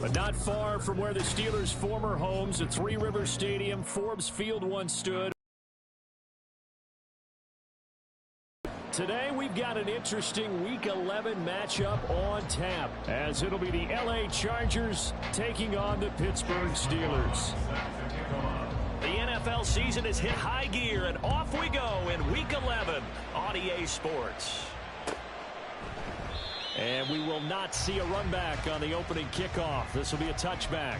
But not far from where the Steelers' former homes at Three Rivers Stadium, Forbes Field once stood. Today, we've got an interesting Week 11 matchup on tap, as it'll be the L.A. Chargers taking on the Pittsburgh Steelers. The NFL season has hit high gear, and off we go in Week 11 on EA Sports. And we will not see a run back on the opening kickoff. This will be a touchback.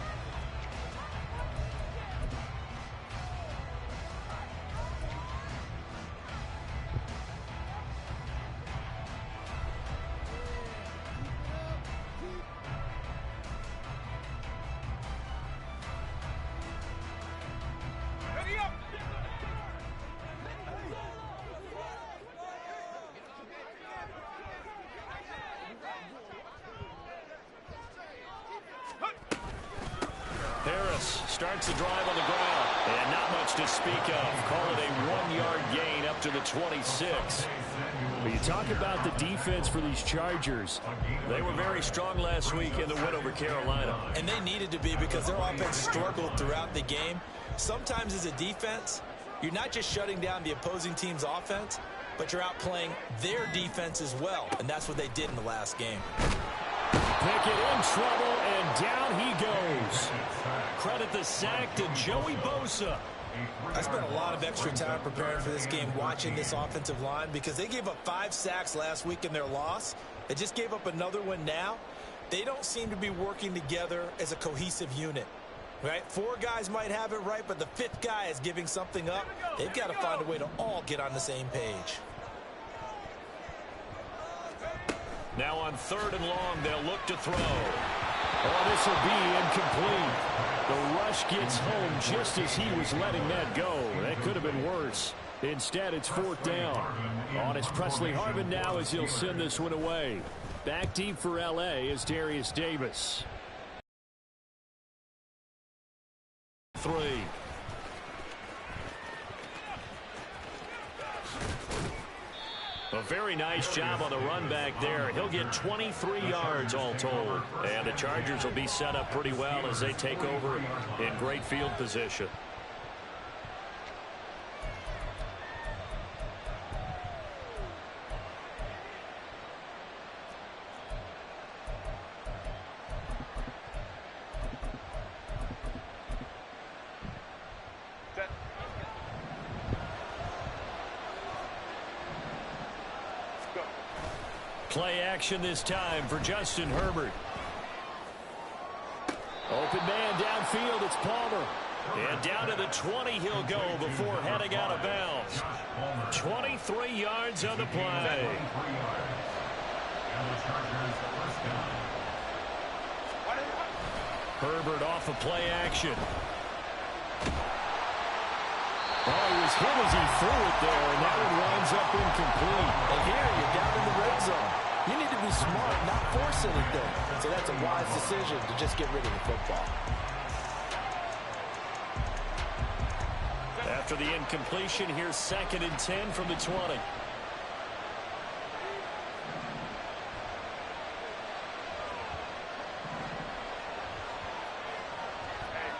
Starts the drive on the ground, and not much to speak of. Call it a 1-yard gain up to the 26. But you talk about the defense for these Chargers. They were very strong last week in the win over Carolina. And they needed to be, because their offense struggled throughout the game. Sometimes as a defense, you're not just shutting down the opposing team's offense, but you're outplaying their defense as well. And that's what they did in the last game. Pickett in trouble, and down he goes. Credit the sack to Joey Bosa. I spent a lot of extra time preparing for this game, watching this offensive line, because they gave up 5 sacks last week in their loss. They just gave up another one now. They don't seem to be working together as a cohesive unit. Right? 4 guys might have it right, but the 5th guy is giving something up. They've got to find a way to all get on the same page. Now on 3rd and long, they'll look to throw. Oh, this will be incomplete. The rush gets home just as he was letting that go. That could have been worse. Instead, it's 4th down. On it's Presley Harvin now as he'll send this one away. Back deep for L.A. is Darius Davis. 3. A very nice job on the run back there. He'll get 23 yards all told. And the Chargers will be set up pretty well as they take over in great field position. Play action this time for Justin Herbert. Open man downfield, it's Palmer. And down to the 20 he'll go before heading out of bounds. 23 yards on the play. Herbert off of play action. Oh, he was hit as he threw it there, and that one winds up incomplete. And here, you're down in the red zone. You need to be smart, not force anything. So that's a wise decision to just get rid of the football. After the incompletion, here's 2nd and 10 from the 20.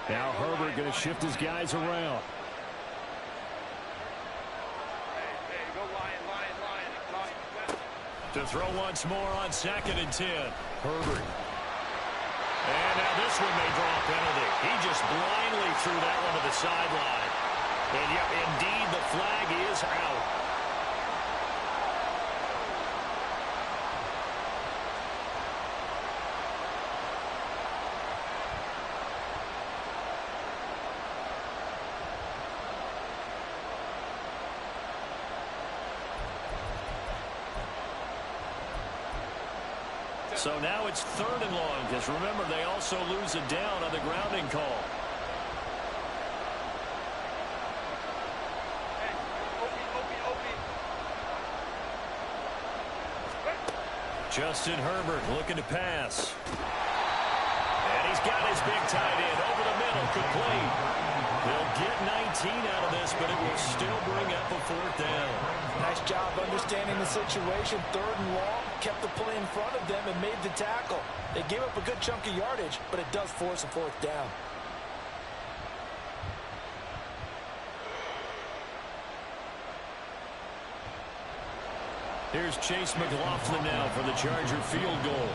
Now Herbert going to shift his guys around. To throw once more on 2nd and 10. Herbert. And now this one may draw a penalty. He just blindly threw that one to the sideline. And yep, indeed, the flag is out. So now it's 3rd and long, because remember, they also lose a down on the grounding call. Justin Herbert looking to pass. And he's got his big tight end over the middle, complete. He'll get 19 out of this, but it will still bring up a 4th down. Nice job understanding the situation. 3rd and long, kept the play in front of them and made the tackle. They gave up a good chunk of yardage, but it does force a 4th down. Here's Chase McLaughlin now for the Charger field goal.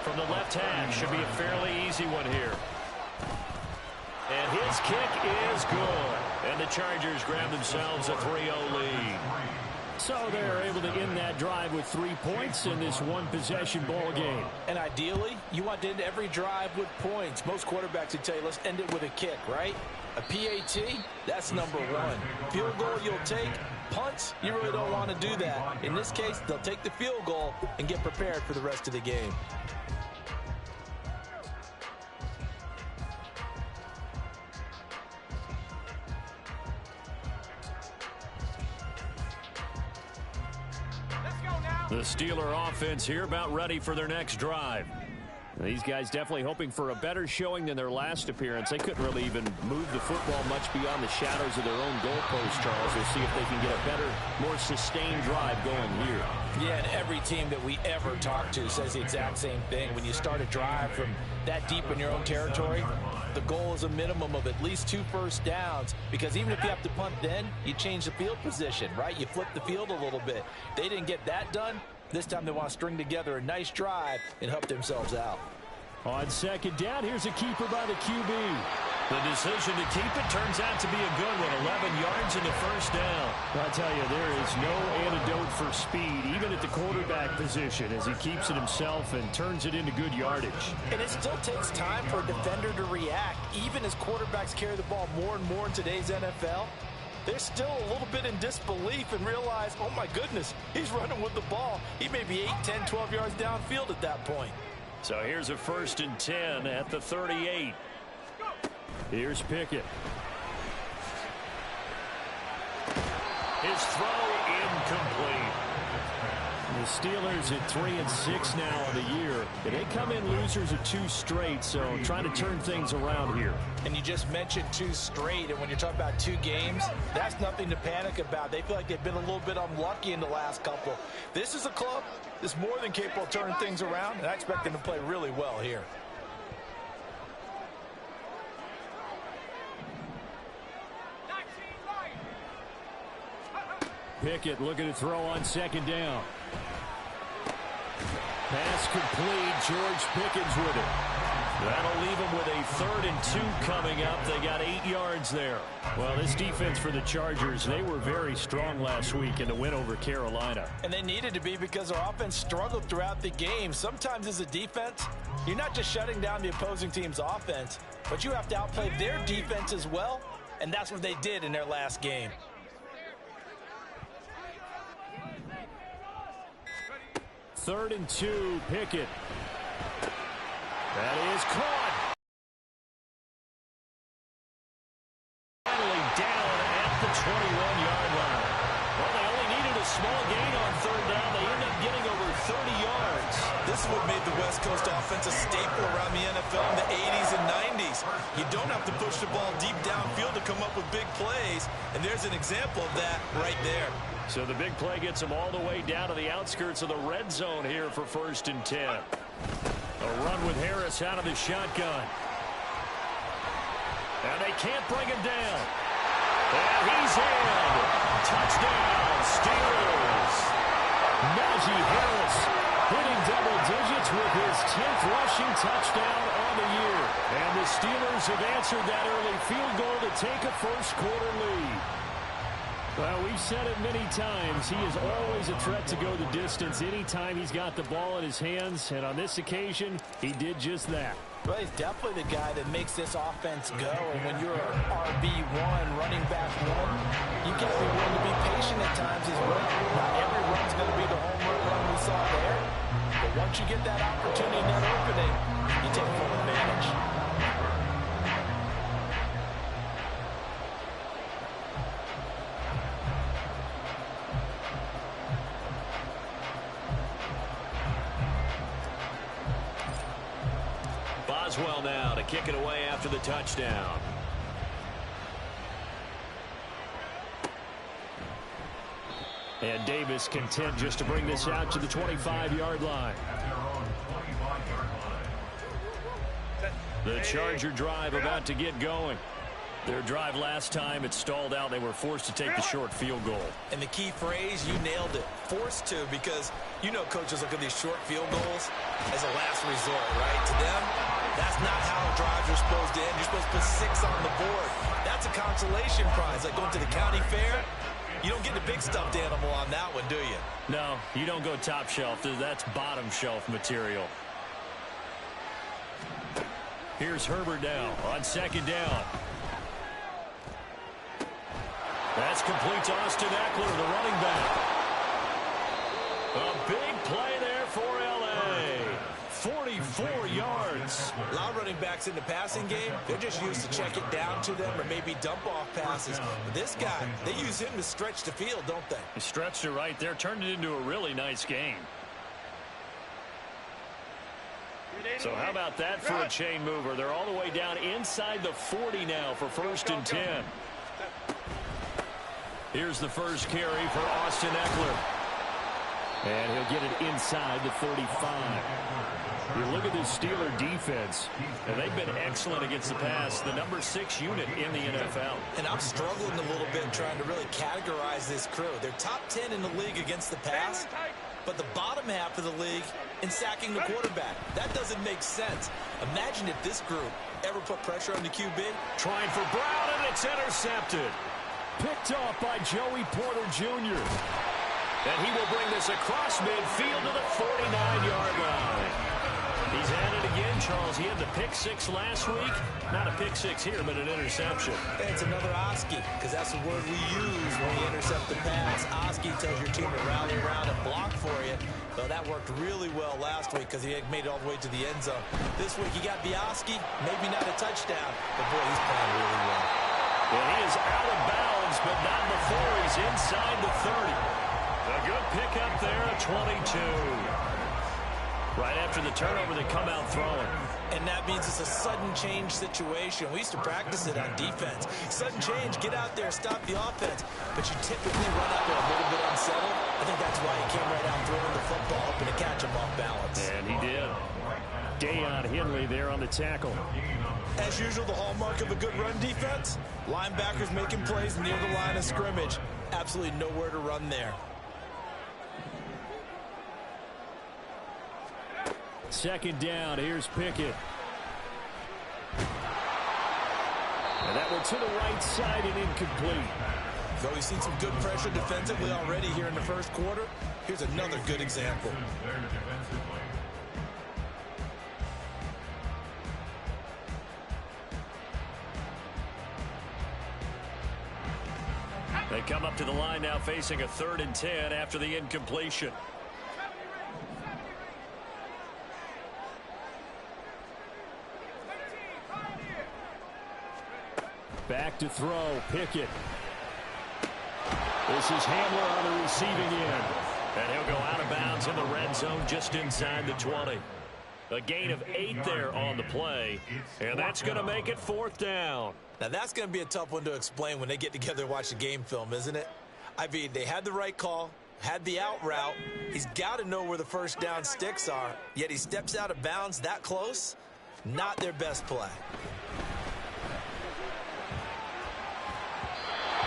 From the left hash, should be a fairly easy one here. And his kick is good. And the Chargers grab themselves a 3-0 lead. So they're able to end that drive with 3 points in this one-possession ball game. And ideally, you want to end every drive with points. Most quarterbacks would tell you, let's end it with a kick, right? A PAT, that's number 1. Field goal you'll take. Punts, you really don't want to do that. In this case, they'll take the field goal and get prepared for the rest of the game. The Steeler offense here about ready for their next drive. These guys definitely hoping for a better showing than their last appearance. They couldn't really even move the football much beyond the shadows of their own goalpost, Charles. We'll see if they can get a better, more sustained drive going here. Yeah, and every team that we ever talk to says the exact same thing. When you start a drive from that deep in your own territory, the goal is a minimum of at least 2 first downs, because even if you have to punt then, you change the field position, right? You flip the field a little bit. They didn't get that done. This time they want to string together a nice drive and help themselves out. On 2nd down, here's a keeper by the QB. The decision to keep it turns out to be a good one. 11 yards in the first down. I'll tell you, there is no antidote for speed, even at the quarterback position, as he keeps it himself and turns it into good yardage. And it still takes time for a defender to react, even as quarterbacks carry the ball more and more in today's NFL. They're still a little bit in disbelief and realize, oh my goodness, he's running with the ball. He may be 8, 10, 12 yards downfield at that point. So here's a 1st and 10 at the 38. Here's Pickett. His throw incomplete. The Steelers at 3-6 now on the year. They come in losers of 2 straight, so trying to turn things around here. And you just mentioned 2 straight, and when you're talking about 2 games, that's nothing to panic about. They feel like they've been a little bit unlucky in the last couple. This is a club that's more than capable of turning things around, and I expect them to play really well here. Pickett looking to throw on 2nd down. Pass complete. George Pickens with it. That'll leave them with a 3rd and 2 coming up. They got 8 yards there. Well, this defense for the Chargers, they were very strong last week in the win over Carolina. And they needed to be, because their offense struggled throughout the game. Sometimes as a defense, you're not just shutting down the opposing team's offense, but you have to outplay their defense as well, and that's what they did in their last game. Third and 2, Pickett. That is caught. Finally down at the 21-yard line. Well, they only needed a small gain on 3rd down. They end up getting over 30 yards. This is what made the West Coast offense a staple around the NFL in the 80s and 90s. You don't have to push the ball deep downfield to come up with big plays, and there's an example of that right there. So the big play gets them all the way down to the outskirts of the red zone here for 1st and 10. A run with Harris out of the shotgun. And they can't bring him down. And he's in. Touchdown, Steelers. Najee Harris hitting double digits with his 10th rushing touchdown on the year. And the Steelers have answered that early field goal to take a first-quarter lead. Well, we've said it many times. He is always a threat to go the distance anytime he's got the ball in his hands. And on this occasion, he did just that. Well, he's definitely the guy that makes this offense go. And when you're an RB1, running back 1, you got to be willing to be patient at times as well. Not every run's going to be the home run we saw there. But once you get that opportunity and that opening, you take full advantage. Boswell now to kick it away after the touchdown. And Davis content just to bring this out to the 25-yard line. The Charger drive about to get going. Their drive last time, it stalled out. They were forced to take the short field goal. And the key phrase, you nailed it, forced to, because you know coaches look at these short field goals as a last resort, right? To them, that's not how drives are supposed to end. You're supposed to put 6 on the board. That's a consolation prize, like going to the county fair. You don't get the big stuffed animal on that one, do you? No, you don't go top shelf. That's bottom shelf material. Here's Herbert now on second down. That's complete to Austin Eckler, the running back. A big play there for L.A. 44 yards. A lot of running backs in the passing game, they're just used to check it down to them or maybe dump off passes. But this guy, they use him to stretch the field, don't they? He stretched it right there, turned it into a really nice game. So how about that for a chain mover? They're all the way down inside the 40 now for 1st and 10. Here's the first carry for Austin Eckler. And he'll get it inside the 35. You look at this Steeler defense, and they've been excellent against the pass, the number 6 unit in the NFL. And I'm struggling a little bit trying to really categorize this crew. They're top 10 in the league against the pass, but the bottom half of the league in sacking the quarterback. That doesn't make sense. Imagine if this group ever put pressure on the QB. Trying for Brown, and it's intercepted. Picked off by Joey Porter Jr. And he will bring this across midfield to the 49-yard line. He's at it again, Charles. He had the pick 6 last week. Not a pick 6 here, but an interception. And it's another Oski, because that's the word we use when we intercept the pass. Oski tells your team to rally around and block for you. Well, that worked really well last week because he made it all the way to the end zone. This week, you got Bioski, maybe not a touchdown, but boy, he's playing really well. And he is out of bounds, but not before he's inside the 30. A good pickup there at 22. Right after the turnover, they come out throwing. And that means it's a sudden change situation. We used to practice it on defense. Sudden change, get out there, stop the offense. But you typically run out there a little bit unsettled. I think that's why he came right out throwing the football, hoping to catch him off balance. And he did. Deion Henley there on the tackle. As usual, the hallmark of a good run defense, linebackers making plays near the line of scrimmage. Absolutely nowhere to run there. Second down, here's Pickett. And that one to the right side and incomplete. So we've seen some good pressure defensively already here in the first quarter. Here's another good example. They come up to the line now facing a 3rd and 10 after the incompletion. Back to throw, Pickett. This is Hamler on the receiving end. And he'll go out of bounds in the red zone just inside the 20. A gain of 8 there on the play. And that's going to make it 4th down. Now, that's going to be a tough one to explain when they get together and watch the game film, isn't it? I mean, they had the right call, had the out route. He's got to know where the first down sticks are, yet he steps out of bounds that close. Not their best play.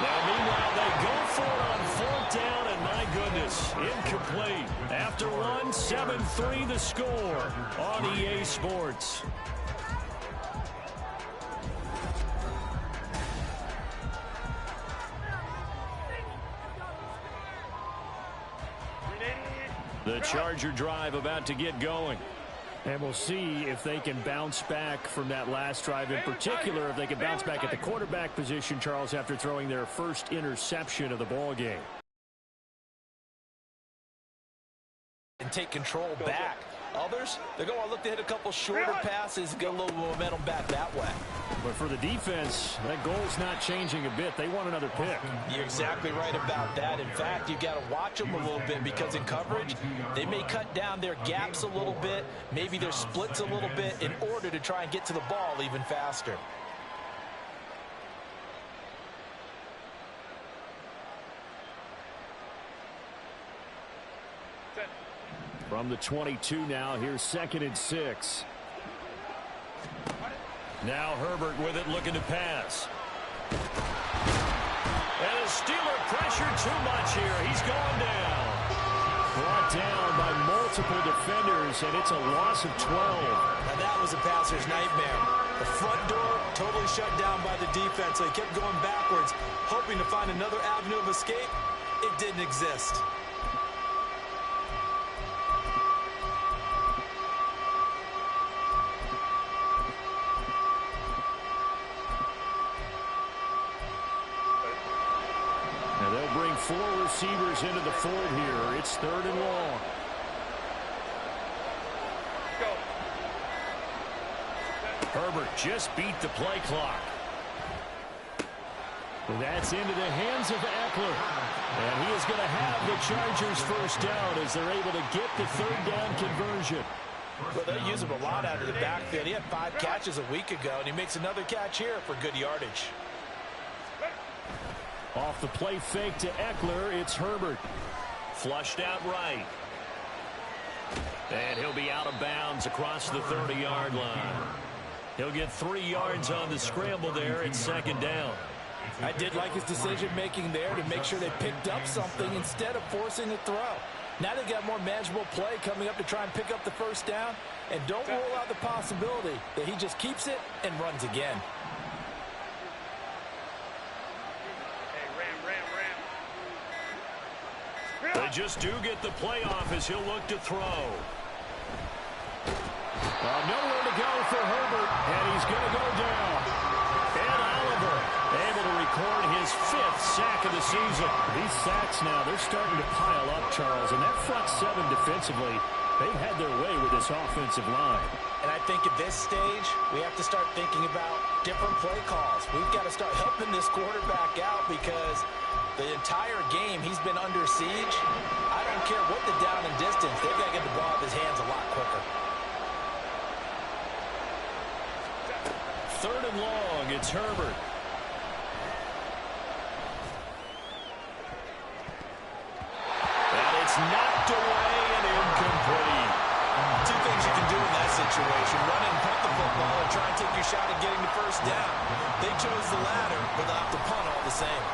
Now, meanwhile, they go for it on 4th down, and my goodness, incomplete. After one, 7-3 the score on EA Sports. The Charger drive about to get going. And we'll see if they can bounce back from that last drive. In particular, if they can bounce back at the quarterback position, Charles, after throwing their first interception of the ball game. And take control back. Others, they're going to look to hit a couple shorter passes, get a little momentum back that way. But for the defense, that goal's not changing a bit. They want another pick. You're exactly right about that. In fact, you've got to watch them a little bit because in coverage, they may cut down their gaps a little bit, maybe their splits a little bit in order to try and get to the ball even faster. From the 22 now, here's 2nd and 6. Now Herbert with it, looking to pass. And the Steeler pressure too much here. He's going down. Brought down by multiple defenders, and it's a loss of 12. Now that was a passer's nightmare. The front door totally shut down by the defense, so he kept going backwards, hoping to find another avenue of escape. It didn't exist. Now they'll bring 4 receivers into the fold here. It's 3rd and long. Herbert just beat the play clock. That's into the hands of Eckler. And he is going to have the Chargers first down as they're able to get the 3rd down conversion. Well, they use him a lot out of the backfield. He had 5 catches a week ago, and he makes another catch here for good yardage. Off the play fake to Eckler, it's Herbert. Flushed out right. And he'll be out of bounds across the 30-yard line. He'll get 3 yards on the scramble there. It's 2nd down. I did like his decision-making there to make sure they picked up something instead of forcing a throw. Now they got more manageable play coming up to try and pick up the first down. And don't rule out the possibility that he just keeps it and runs again. They just do get the play off as he'll look to throw. Nowhere to go for Herbert, and he's going to go down. And Oliver able to record his 5th sack of the season. These sacks now, they're starting to pile up, Charles, and that front 7 defensively, they've had their way with this offensive line. And I think at this stage, we have to start thinking about different play calls. We've got to start helping this quarterback out because the entire game he's been under siege. I don't care what the down and distance, they've got to get the ball out of his hands a lot quicker. 3rd and long, it's Herbert. And it's knocked away and incomplete. 2 things you can do in that situation. Run and punt the football or try and take your shot at getting the first down. They chose the latter, but they'll have to punt all the same.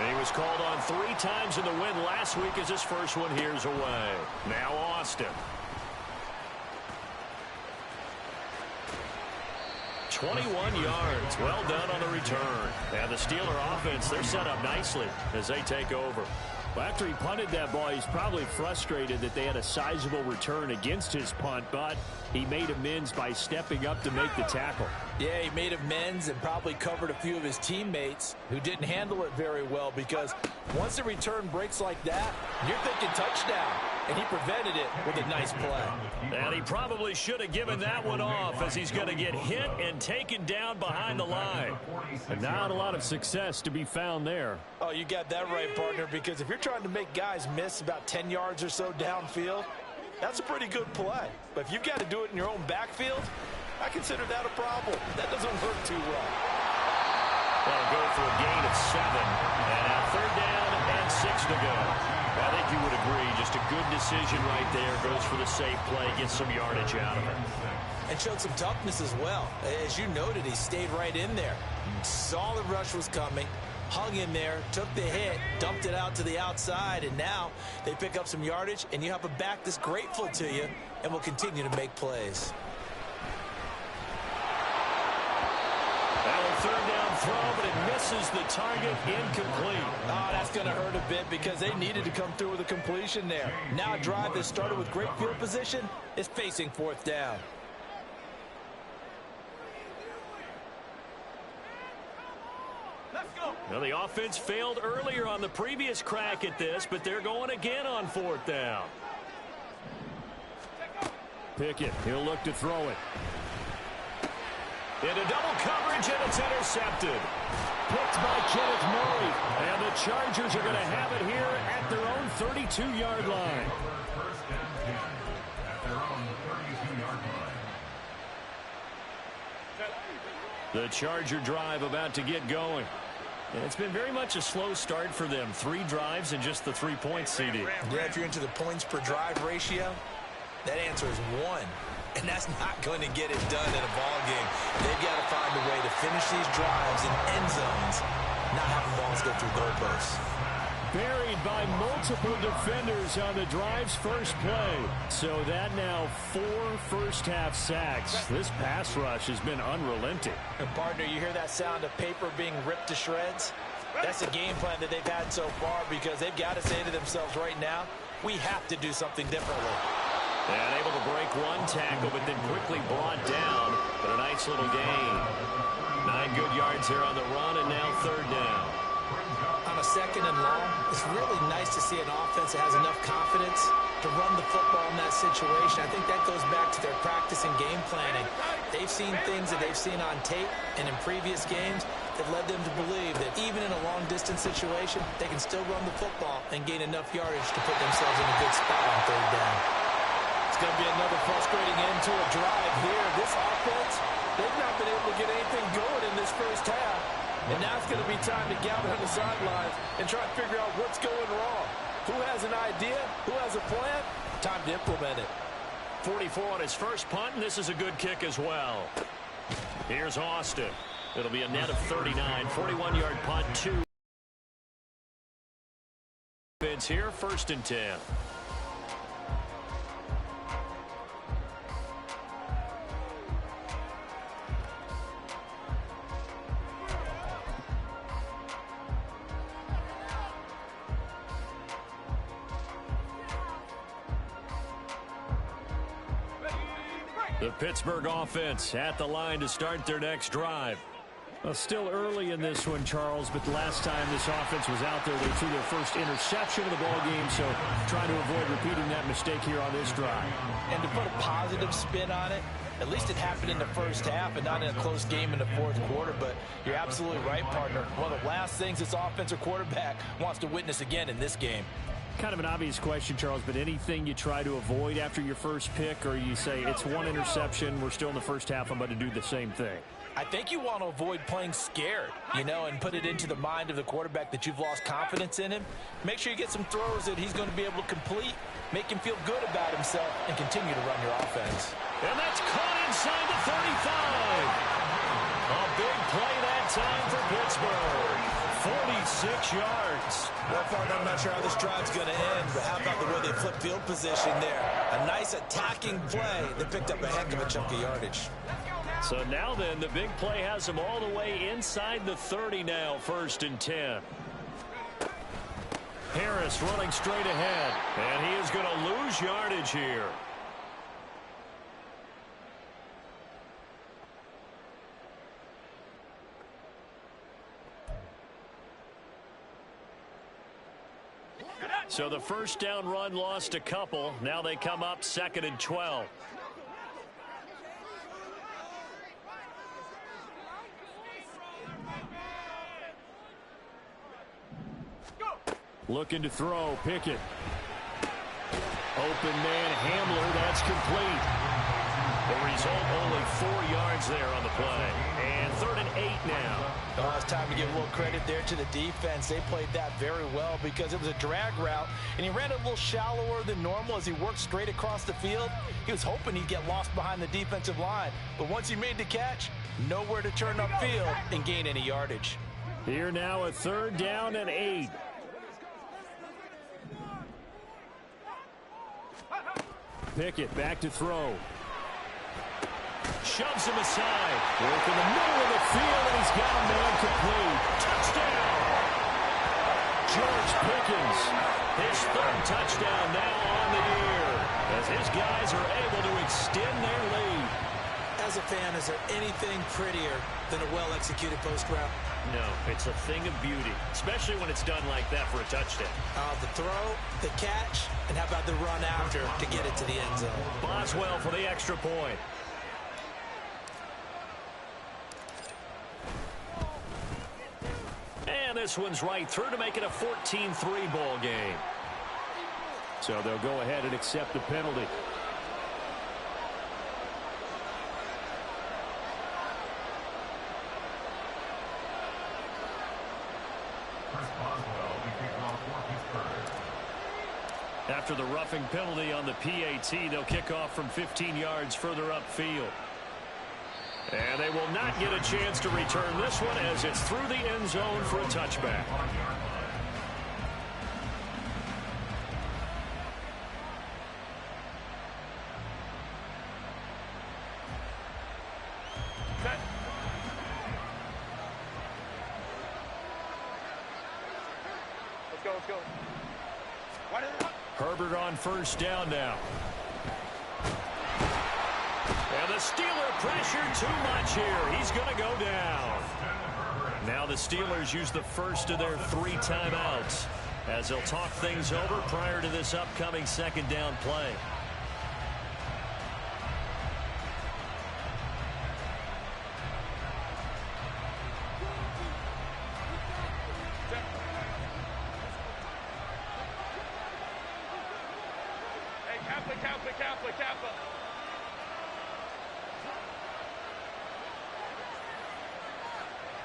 And he was called on 3 times in the win last week as his first one here's away. Now Austin. 21 yards. Well done on the return. And the Steeler offense, they're set up nicely as they take over. Well, after he punted that ball, he's probably frustrated that they had a sizable return against his punt, but he made amends by stepping up to make the tackle. Yeah, he made amends and probably covered a few of his teammates who didn't handle it very well because once the return breaks like that, you're thinking touchdown, and he prevented it with a nice play. And he probably should have given that one off as he's going to get hit and taken down behind the line. And not a lot of success to be found there. Oh, you got that right, partner, because if you're trying to make guys miss about 10 yards or so downfield, that's a pretty good play. But if you've got to do it in your own backfield, I consider that a problem. That doesn't work too well. That'll go for a gain of 7. And now 3rd down and 6 to go. I think you would agree, just a good decision right there. Goes for the safe play, gets some yardage out of it. And showed some toughness as well. As you noted, he stayed right in there. Saw the rush was coming, hung in there, took the hit, dumped it out to the outside, and now they pick up some yardage, and you have a back that's grateful to you and will continue to make plays. That'll 3rd down throw, but it misses the target, incomplete. Oh, that's going to hurt a bit because they needed to come through with a completion there. Now a drive that started with great field position is facing 4th down. Well, the offense failed earlier on the previous crack at this, but they're going again on 4th down. Pickett, he'll look to throw it. Into double coverage, and it's intercepted. Picked by Kenneth Murray. And the Chargers are going to have it here at their own 32-yard line. The Charger drive about to get going. And it's been very much a slow start for them. 3 drives and just the 3 points, CD. Yeah, if you're into the points per drive ratio, that answer is 1. And that's not going to get it done in a ball game. They've got to find a way to finish these drives in end zones, not having balls go through goalposts. Buried by multiple defenders on the drive's first play. So that now 4 first-half sacks. This pass rush has been unrelenting. And partner, you hear that sound of paper being ripped to shreds? That's a game plan that they've had so far because they've got to say to themselves right now, we have to do something differently. And able to break 1 tackle, but then quickly brought down. But a nice little gain. 9 good yards here on the run, and now 3rd down. On a 2nd and long, it's really nice to see an offense that has enough confidence to run the football in that situation. I think that goes back to their practice and game planning. They've seen things that they've seen on tape and in previous games that led them to believe that even in a long-distance situation, they can still run the football and gain enough yardage to put themselves in a good spot on 3rd down. It's going to be another frustrating end to a drive here. This offense, they've not been able to get anything going in this first half. And now it's going to be time to gather on the sidelines and try to figure out what's going wrong. Who has an idea? Who has a plan? Time to implement it. 44 on his first punt, and this is a good kick as well. Here's Austin. It'll be a net of 39. 41-yard punt, 2. It's here, 1st and 10. The Pittsburgh offense at the line to start their next drive. Well, still early in this one, Charles, but the last time this offense was out there, they threw their first interception of the ball game, so trying to avoid repeating that mistake here on this drive. And to put a positive spin on it, at least it happened in the first half and not in a close game in the 4th quarter, but you're absolutely right, partner. One of the last things this offensive quarterback wants to witness again in this game. Kind of an obvious question, Charles, but anything you try to avoid after your first pick, or you say it's 1 interception, we're still in the first half, I'm about to do the same thing? I think you want to avoid playing scared, and put it into the mind of the quarterback that you've lost confidence in him. Make sure you get some throws that he's going to be able to complete, make him feel good about himself, and continue to run your offense. And that's caught inside the 35. A big play that time for Pittsburgh. 46 yards. Well, partner, I'm not sure how this drive's going to end, but how about the way they flip field position there? A nice attacking play that picked up a heck of a chunk of yardage. So now then, the big play has him all the way inside the 30 now, 1st and 10. Harris running straight ahead, and he is going to lose yardage here. So the first down run lost a couple. Now they come up 2nd and 12. Looking to throw, Pickett. Open man, Hamler, that's complete. The result, only 4 yards there on the play. And 3rd and 8 now. Oh, it's time to give a little credit there to the defense. They played that very well because it was a drag route, and he ran a little shallower than normal as he worked straight across the field. He was hoping he'd get lost behind the defensive line, but once he made the catch, nowhere to turn upfield and gain any yardage. Here now a 3rd down and 8. Pickett back to throw. Shoves him aside. Work in the middle of the field, and he's got a man complete. Touchdown! George Pickens. His 3rd touchdown now on the year, as his guys are able to extend their lead. As a fan, is there anything prettier than a well-executed post route? No, it's a thing of beauty, especially when it's done like that for a touchdown. The throw, the catch, and how about the run after to get it to the end zone? Boswell for the extra point. And this one's right through to make it a 14-3 ball game. So they'll go ahead and accept the penalty. After the roughing penalty on the PAT, they'll kick off from 15 yards further upfield. And they will not get a chance to return this one as it's through the end zone for a touchback. Let's go. Herbert on first down now. And the Steeler pressure too much here. He's going to go down. Now the Steelers use the first of their 3 timeouts as they'll talk things over prior to this upcoming second down play. Kappa.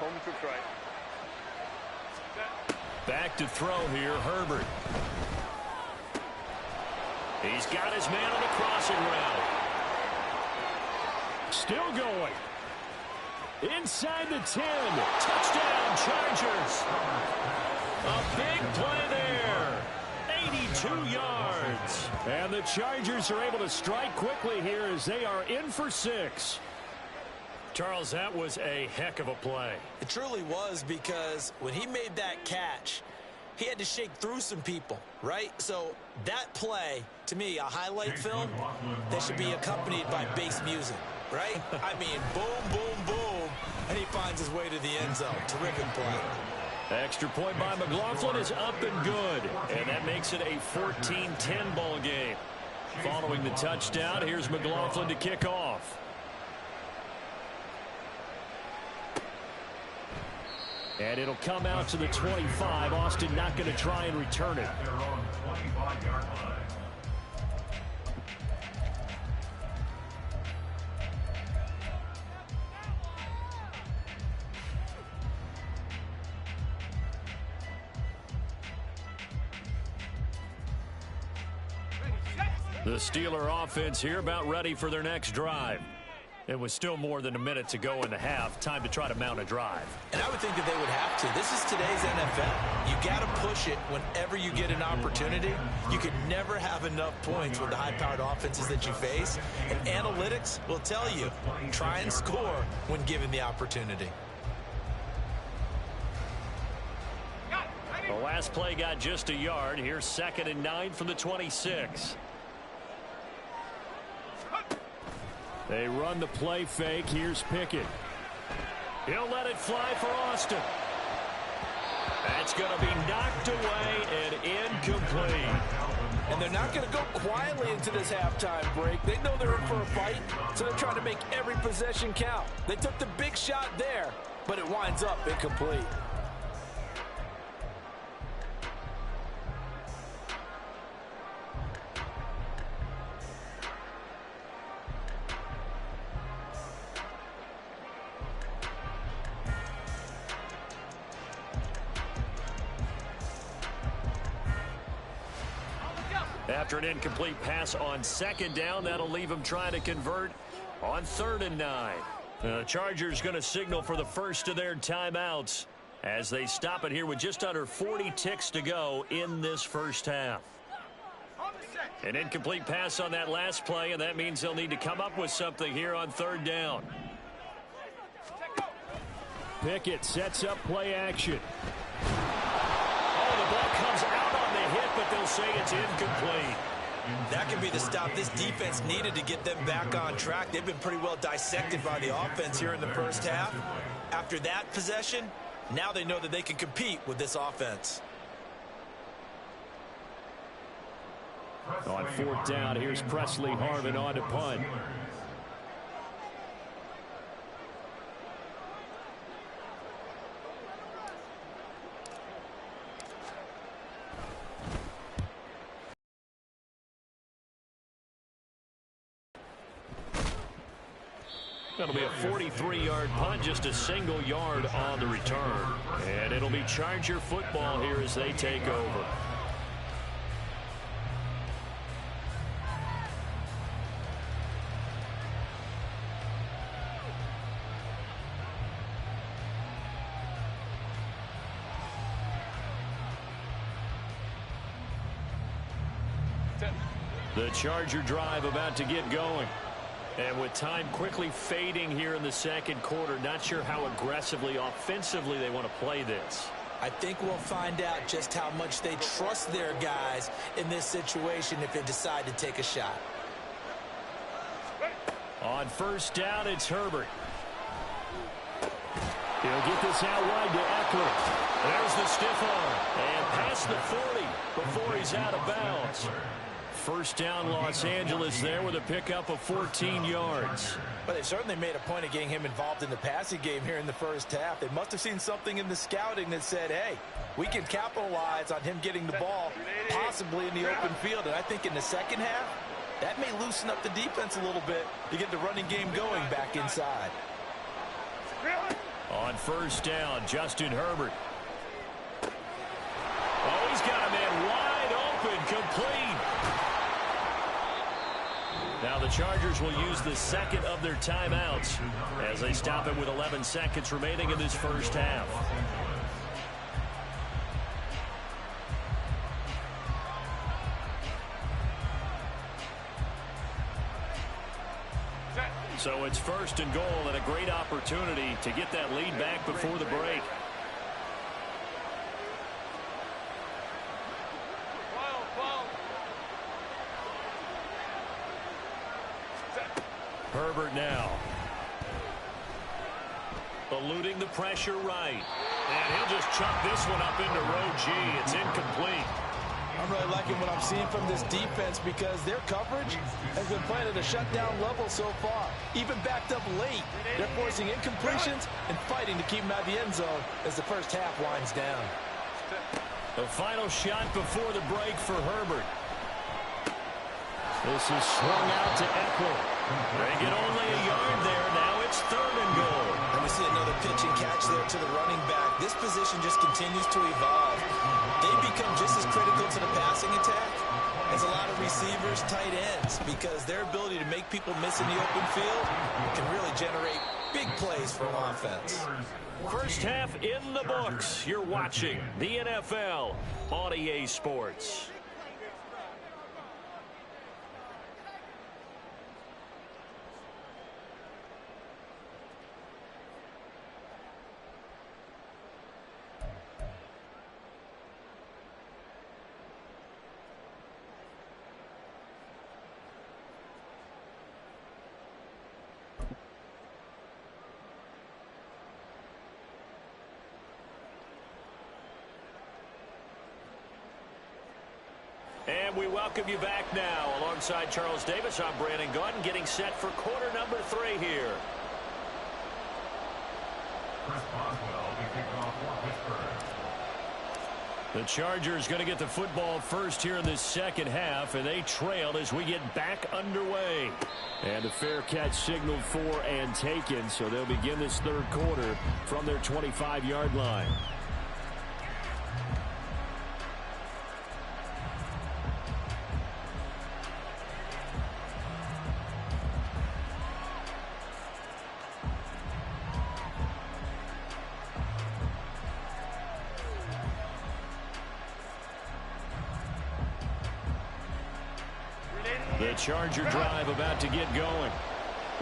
Home troops right. Back to throw here, Herbert. He's got his man on the crossing route. Still going. Inside the 10. Touchdown, Chargers. A big play there. 82 yards. And the Chargers are able to strike quickly here as they are in for 6. Charles, that was a heck of a play. It truly was, because when he made that catch, he had to shake through some people, right? So that play, to me, a highlight film that should be accompanied by bass music, right? I mean, boom, boom, boom, and he finds his way to the end zone. Terrific play. Extra point by McLaughlin is up and good, and that makes it a 14-10 ball game. Following the touchdown, here's McLaughlin to kick off. And it'll come out to the 25. Austin not going to try and return it. The Steeler offense here about ready for their next drive. It was still more than a minute to go in the half. Time to try to mount a drive. And I would think that they would have to. This is today's NFL. You got to push it whenever you get an opportunity. You can never have enough points with the high-powered offenses that you face. And analytics will tell you, try and score when given the opportunity. The last play got just a yard. Here's 2nd and 9 from the 26. They run the play fake. Here's Pickett. He'll let it fly for Austin. That's going to be knocked away and incomplete. And they're not going to go quietly into this halftime break. They know they're in for a fight, so they're trying to make every possession count. They took the big shot there, but it winds up incomplete. After an incomplete pass on 2nd down, that'll leave him trying to convert on 3rd and 9. The Chargers going to signal for the first of their timeouts as they stop it here with just under 40 ticks to go in this first half. An incomplete pass on that last play, and that means they'll need to come up with something here on 3rd down. Pickett sets up play action. Oh, the ball comes out on the hit, but they'll say it's incomplete. That could be the stop this defense needed to get them back on track. They've been pretty well dissected by the offense here in the first half. After that possession, now they know that they can compete with this offense. On 4th down, here's Presley Harvin on to punt. That'll be a 43-yard punt, just a single yard on the return. And it'll be Charger football here as they take over. The Charger drive about to get going. And with time quickly fading here in the second quarter, not sure how aggressively, offensively they want to play this. I think we'll find out just how much they trust their guys in this situation if they decide to take a shot. On first down, it's Herbert. He'll get this out wide to Eckler. There's the stiff arm. And past the 40 before he's out of bounds. First down, Los Angeles there with a pickup of 14 yards. But they certainly made a point of getting him involved in the passing game here in the first half. They must have seen something in the scouting that said, hey, we can capitalize on him getting the ball possibly in the open field. And I think in the second half, that may loosen up the defense a little bit to get the running game going back inside. On first down, Justin Herbert. Oh, he's got a man wide open, complete. Now the Chargers will use the second of their timeouts as they stop it with 11 seconds remaining in this first half. So it's first and goal and a great opportunity to get that lead back before the break. Herbert now. Eluding the pressure right. And he'll just chuck this one up into row G. It's incomplete. I'm really liking what I'm seeing from this defense because their coverage has been playing at a shutdown level so far. Even backed up late, they're forcing incompletions and fighting to keep them out of the end zone as the first half winds down. The final shot before the break for Herbert. This is swung out to Eckler. They get only a yard there. Now it's third and goal. And we see another pitch and catch there to the running back. This position just continues to evolve. They become just as critical to the passing attack as a lot of receivers, tight ends, because their ability to make people miss in the open field can really generate big plays for offense. First half in the books. You're watching the NFL on EA Sports. And we welcome you back now. Alongside Charles Davis, I'm Brandon Gaudin, getting set for quarter number 3 here. Chris Boswell to kick off for Pittsburgh. The Chargers going to get the football first here in this second half, and they trail as we get back underway. And a fair catch signaled for and taken, so they'll begin this third quarter from their 25-yard line. The Charger drive about to get going.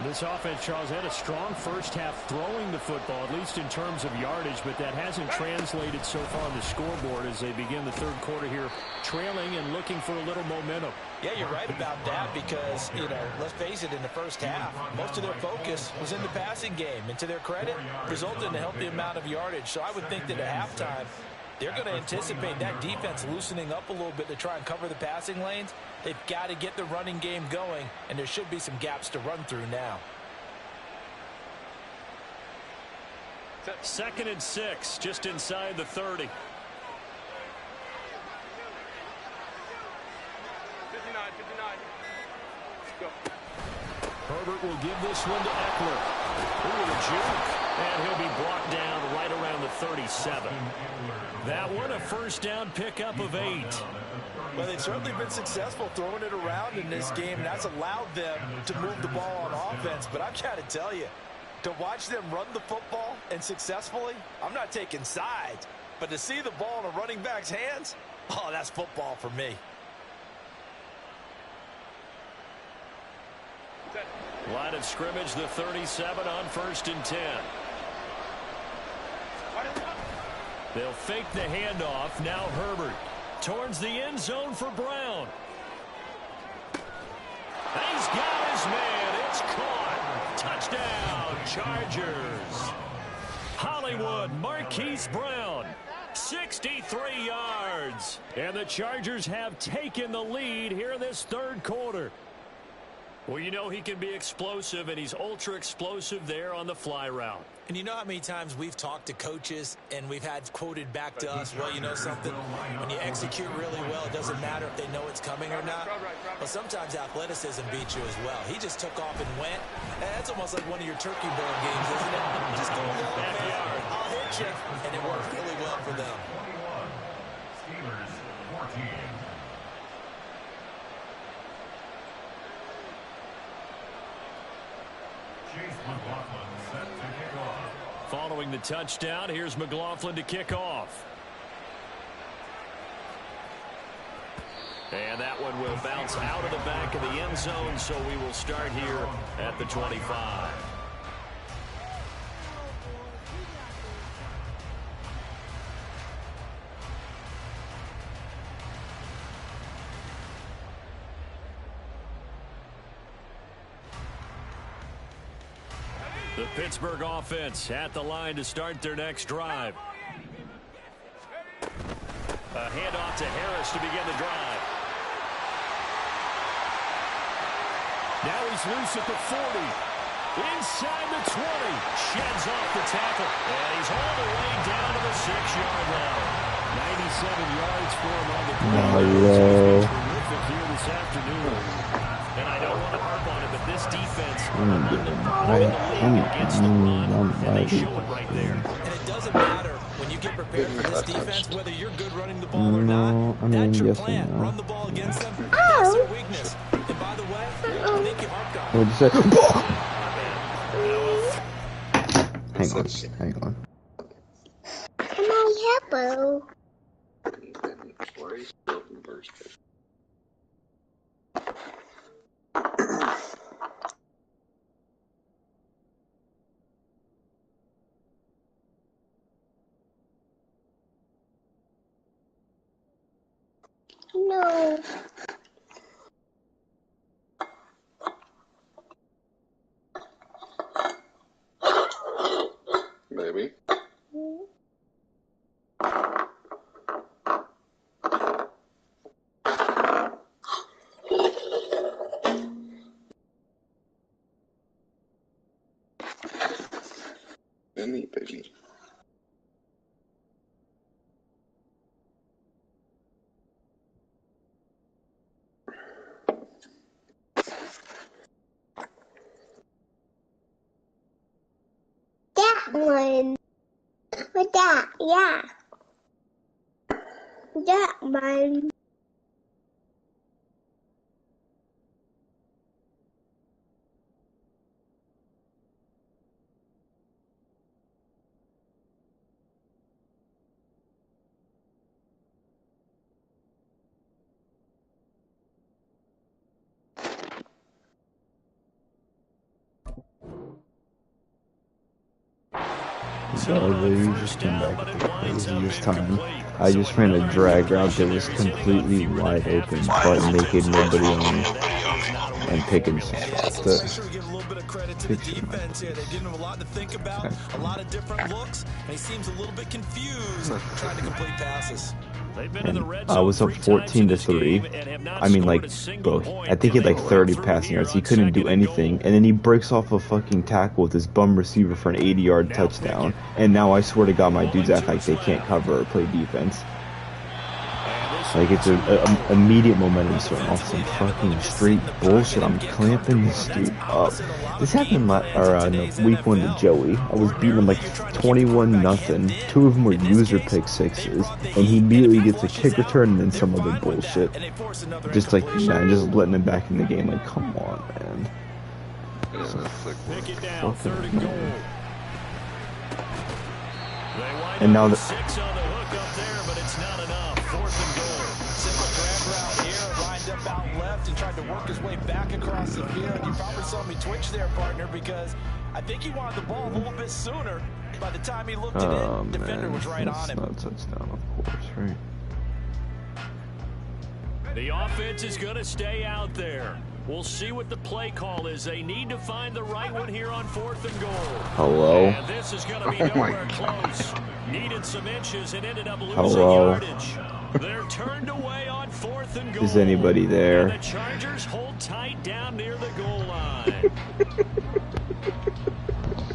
This offense, Charles, had a strong first half throwing the football, at least in terms of yardage, but that hasn't translated so far on the scoreboard as they begin the third quarter here, trailing and looking for a little momentum. Yeah, you're right about that because, let's face it, in the first half, most of their focus was in the passing game. And to their credit, resulted in a healthy amount of yardage. So I would think that at halftime, they're going to anticipate that defense loosening up a little bit to try and cover the passing lanes. They've got to get the running game going, and there should be some gaps to run through now. 2nd and 6, just inside the 30. 59. Go. Herbert will give this one to Eckler. Ooh, the juke. And he'll be brought down right around the 37. That one, a first down pickup of 8. Well, they've certainly been successful throwing it around in this game, and that's allowed them to move the ball on offense. But I've got to tell you, to watch them run the football and successfully, I'm not taking sides. But to see the ball in a running back's hands, oh, that's football for me. Line of scrimmage, the 37 on 1st and 10. They'll fake the handoff. Now Herbert towards the end zone for Brown. He's got his man. It's caught. Touchdown, Chargers. Hollywood Marquise Brown, 63 yards. And the Chargers have taken the lead here in this third quarter. Well, you know he can be explosive, and he's ultra explosive there on the fly route. And you know how many times we've talked to coaches and we've had quoted back to us, well, you know something, when you execute really well, it doesn't matter if they know it's coming or not. But sometimes athleticism beats you as well. He just took off and went. And that's almost like one of your turkey burn games, isn't it? Just go a little backyard. I'll hit you. And it worked really well for them. 21. Steelers 14. Chase McLaughlin set to kick off. Following the touchdown, here's McLaughlin to kick off. And that one will bounce out of the back of the end zone, so we will start here at the 25. The Pittsburgh offense at the line to start their next drive. A handoff to Harris to begin the drive. Now he's loose at the 40. Inside the 20. Sheds off the tackle. And he's all the way down to the 6-yard line. 97 yards for him on the ground. Terrific here this afternoon. And I don't want to harp on it, but this defense against the run, and they show it right there. And it doesn't matter when you get prepared for this defense, whether you're good running the ball or not. That's your plan. Run the ball against them. That's their weakness. And by the way, I think you harped on it. What'd you say? Hang on. Come on, help. No. Maybe. Any baby. That one. With that, yeah. That one. You just came back at the craziest time. I just ran a drag route that was completely wide open, but making nobody on me. And Pickens just stopped it. Sure, give a little bit of credit to the defense here. They've given him a lot to think about, a lot of different looks, and he seems a little bit confused trying to complete passes. And I was up 14-3. I mean, like, bro, I think he had like 30 passing yards. He couldn't do anything, and then he breaks off a fucking tackle with his bum receiver for an 80-yard touchdown. And now I swear to God, my dudes act like they can't cover or play defense. Like, it's a immediate momentum swing off some fucking straight bullshit. I'm clamping this dude up. This happened week 1 to Joey. I was beating him like 21-0. 2 of them were user pick sixes, and he immediately gets a kick return and then some other bullshit. Just like, man, just letting him back in the game. Like, come on, man. Pick it down, 3rd and goal. And now the 6 on the hook up there, but it's not enough. 4th and goal. Simple drag route here, lined up out left. left and tried to work his way back across the field. You probably saw me twitch there, partner, because I think he wanted the ball a little bit sooner. By the time he looked it in, defender was right on him. That's not a touchdown, of course, right? The offense is going to stay out there. We'll see what the play call is. They need to find the right one here on 4th and goal. Hello? And this is going to be nowhere close. Needed some inches and ended up losing yardage. They're turned away on 4th and goal. Is anybody there? And the Chargers hold tight down near the goal line.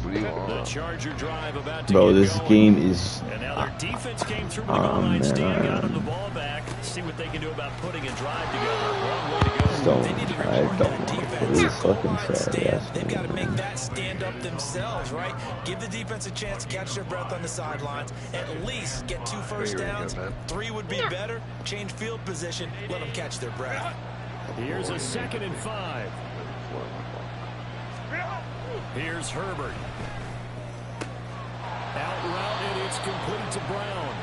The Charger drive about to Bro, this game is... And now their defense came through the goal line, Stan got them the ball back. See what they can do about putting a drive together. Wrong way to go. I don't. It is fucking sad. Yes, They've got to make that stand up themselves, right? Give the defense a chance to catch their breath on the sidelines. At least get 2 first downs. 3 would be better. Change field position. Let them catch their breath. Here's a 2nd and 5. Here's Herbert. Out route, and it's complete to Brown.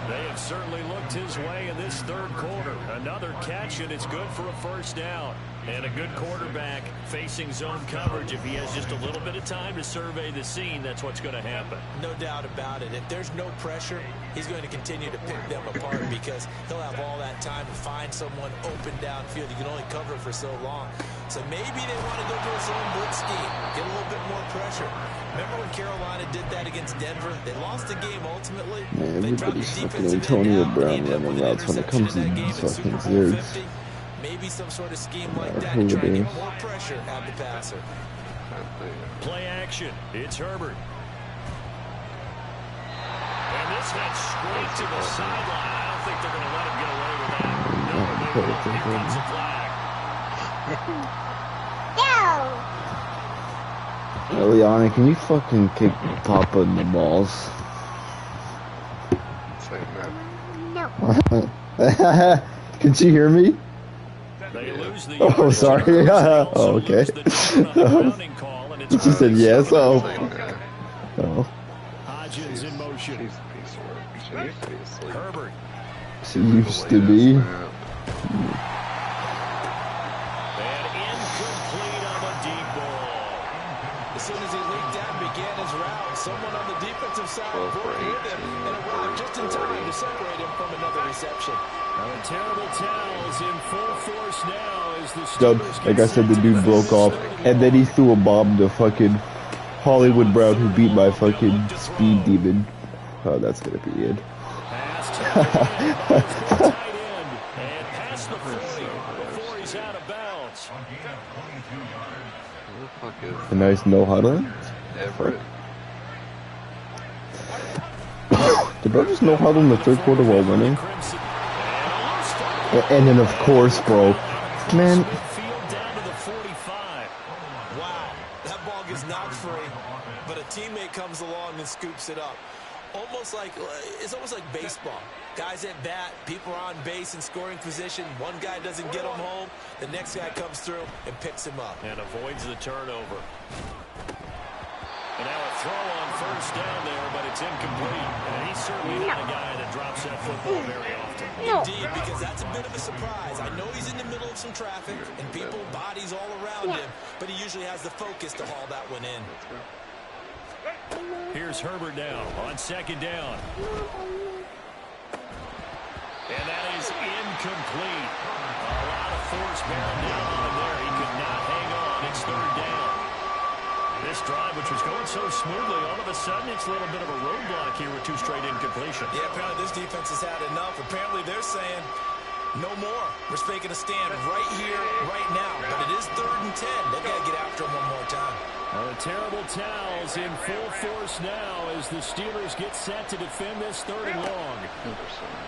They have certainly looked his way in this 3rd quarter. Another catch, and it's good for a first down. And a good quarterback facing zone coverage. If he has just a little bit of time to survey the scene, that's what's going to happen. No doubt about it. If there's no pressure, he's going to continue to pick them apart because he'll have all that time to find someone open downfield. You can only cover it for so long. So maybe they want to go to a zone blitz scheme, get a little bit more pressure. Remember when Carolina did that against Denver? They lost the game ultimately. Man, everybody's fucking Antonio Brown running routes when it comes to these fucking Zergs. Maybe some sort of scheme like that to try and get more pressure at the passer. Play action. It's Herbert. And this head straight to the sideline. I don't think they're going to let him get away with that. No, here comes a flag. Eliana, can you fucking kick Papa in the balls? No. Can she hear me? They lose the oh, sorry. Oh, okay. She said yes. Oh. Hodgins in motion. Herbert. She used to be. And incomplete on the deep ball. As soon as he leaked out and began his route, someone on the defensive side broke with him and arrived just in time to separate him from another reception. The terrible towels in full force now as the Steelers, like I said, the dude broke off, and then he threw a bomb to fucking Hollywood Brown, who beat my fucking speed demon. Oh, that's gonna be it. Pass to the tight end, and past the 40 before he's out of bounds. A nice no huddle. Did bro just no huddle in the 3rd quarter while winning? And then, of course, bro, man. Wow, that ball gets knocked free, but a teammate comes along and scoops it up. It's almost like baseball. Guys at bat, people are on base in scoring position. One guy doesn't get him home, the next guy comes through and picks him up. And avoids the turnover. And now a throw on first down there, but it's incomplete. And he's certainly not a guy that drops that football very often. Indeed, because that's a bit of a surprise. I know he's in the middle of some traffic and people, bodies all around him, but he usually has the focus to haul that one in. Here's Herbert now on 2nd down. And that is incomplete. A lot of force bearing down on him there. He could not hang on. It's 3rd down. This drive, which was going so smoothly, all of a sudden it's a little bit of a roadblock here with 2 straight incompletions. Yeah, apparently this defense has had enough. Apparently they're saying, no more. We're making a stand right here, right now. But it is 3rd and 10. They've got to get after him one more time. The terrible towels in full force now as the Steelers get set to defend this 3rd and long.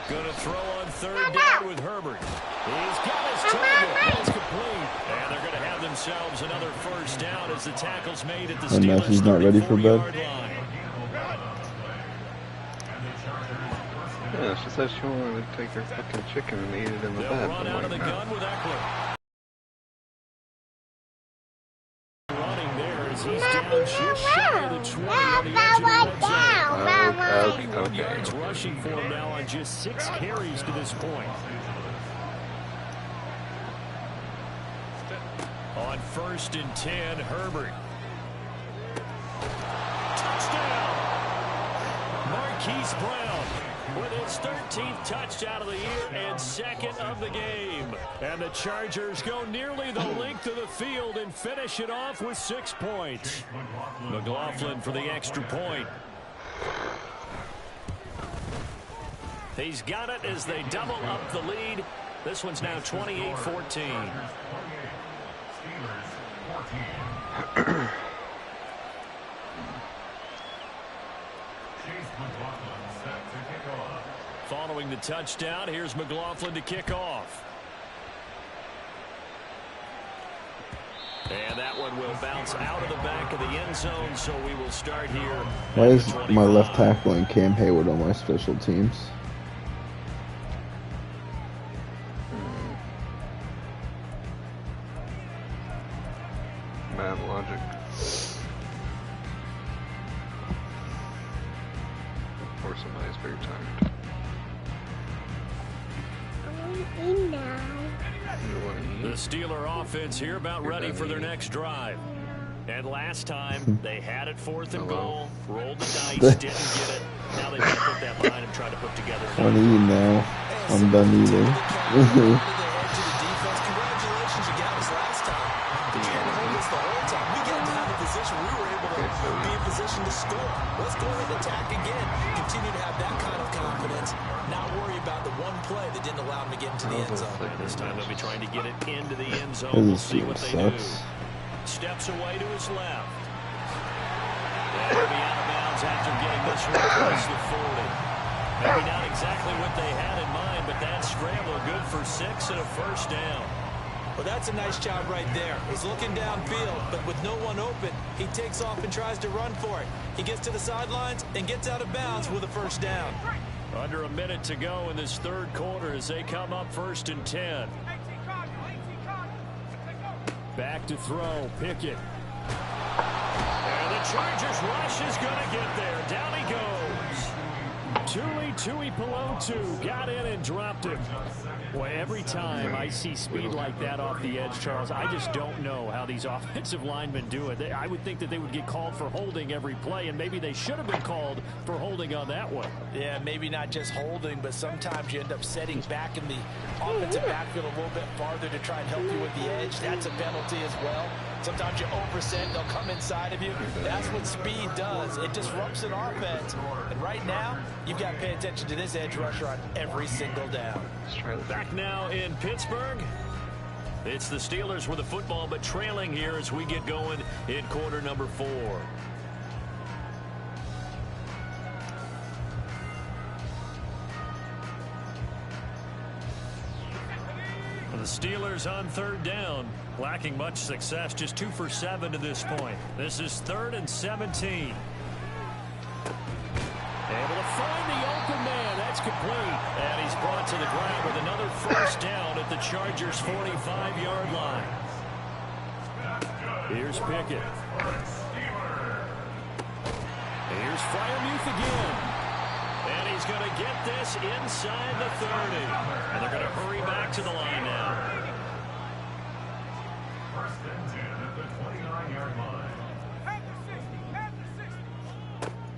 Going to throw on 3rd down with Herbert. He's got his target. It's complete. And they're going to have themselves another first down as the tackle's made at the Steelers' he's not ready for bed. line. Yeah, she said she wanted to take her fucking chicken and eat it in the bed. They'll run out of the gun with Eckler. Running there as he's down just shy of the 20 on the edge of the red zone. 21 yards rushing for him now on just 6 carries to this point. On 1st and 10, Herbert. Touchdown! Marquise Brown with his 13th touchdown of the year and 2nd of the game. And the Chargers go nearly the length of the field and finish it off with 6 points. McLaughlin for the extra point. He's got it as they double up the lead. This one's now 28-14. Following the touchdown, here's McLaughlin to kick off. And that one will bounce out of the back of the end zone, so we will start here. Why is my left tackle and Cam Hayward on my special teams? Mad logic. Or somebody's very tired. In now. The Steeler offense here about ready for their next drive. And last time, they had it 4th and goal, rolled the dice, didn't get it. Now they've got to put that line and try to put together. I'm eating now. I'm done eating. Congratulations, you got us last time. But you didn't hold us the whole time. We got into a position we were able to be in position to score. Let's go ahead and attack again. Continue to have that kind of confidence. Not worry about the one play that didn't allow them to get into the end zone. This time they'll be trying to get it into the end zone. We'll see what they do. Steps away to his left. And he'll be out of bounds after getting this one across the 40. Maybe not exactly what they had in mind, but that scrambler good for 6 and a first down. Well, that's a nice job right there. He's looking downfield, but with no one open, he takes off and tries to run for it. He gets to the sidelines and gets out of bounds with a first down. Under a minute to go in this 3rd quarter as they come up 1st and 10. Back to throw, Pickett. And the Chargers rush is going to get there. Down he goes. Tuli Tuipulotu got in and dropped him. Boy, every time I see speed like that off the edge, Charles, I just don't know how these offensive linemen do it. I would think that they would get called for holding every play, and maybe they should have been called for holding on that one. Yeah, maybe not just holding, but sometimes you end up setting back in the offensive backfield a little bit farther to try and help you with the edge. That's a penalty as well. Sometimes you overset, they'll come inside of you. That's what speed does. It disrupts an offense. And right now, you've got to pay attention to this edge rusher on every single down. Back now in Pittsburgh. It's the Steelers with the football, but trailing here as we get going in quarter number 4. The Steelers on 3rd down, lacking much success, just 2 for 7 to this point. This is 3rd and 17. Able to find the open man. That's complete. And he's brought to the ground with another first down at the Chargers' 45-yard line. Here's Pickett. Here's Freiermuth again. And he's going to get this inside the 30. And they're going to hurry back to the line now. First and 10 at the 29-yard line.